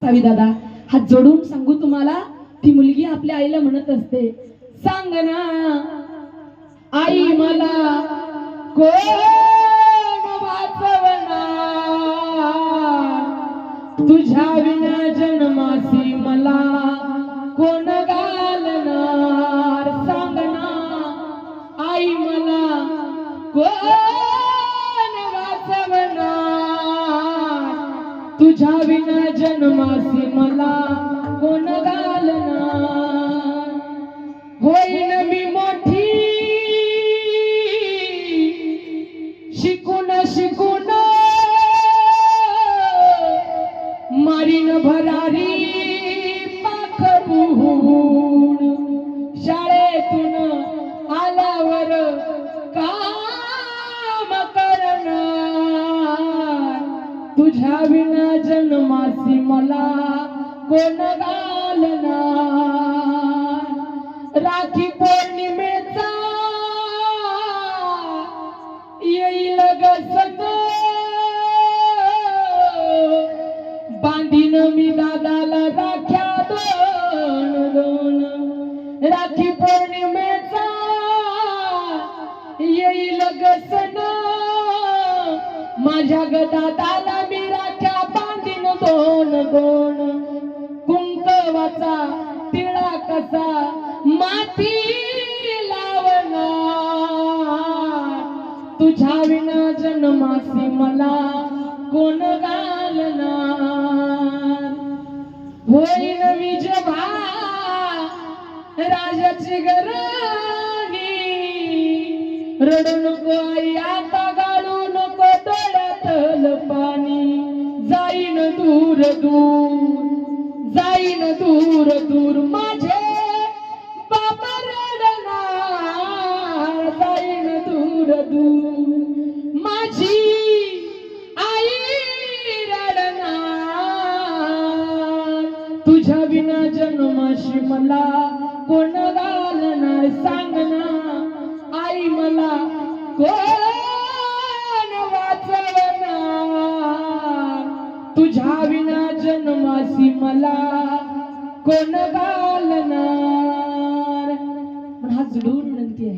सावी दादा हात जोडून सांगू तुम्हाला, ती मुलगी आपल्या आईला म्हणत असते, सांग ना आई मला कोण वाचवणार, तुझ्या विना जन्मासी मला कोण घालणार, सांग ना आई मला कोण वाचवणार, तुझ्या विना जन्मासी मला कोण घालणार, होईन मी मोठी शिकून शिकून मारीन भरारी पाखरून, शाळेतून आल्यावर काम करणार, तुझ्या विना जन्मासी मला कोण घालणार, राखी पौर्णिमेचा येईल ग सण, बांधीन मी दादाला राख्या दोन दोन, राखी पौर्णिमेचा येईल ग सण, माझ्या ग दादाला मी राख्या बांधीन दोन दोन, कुंकवाचा तिळा कसा माती लावणार, तुझ्या विना जन्मासी मला कोण घालणार, होईन मी जेव्हा राजाची गराणी, रडू नको आई आता गाळू नको डोळ्यातल पाणी, जाईन दूर दूर जाईन दूर दूर माझे बाबा रडणार, जाईन दूर दूर माझी आई रडणार, तुझ्या विना जन्माशी मला कोण घालणार, सांग ना आई मला कोण वाचवणार, तुझ्या विना जन्मासी मला कोण घालणार. हात जोडून विनंती आहे,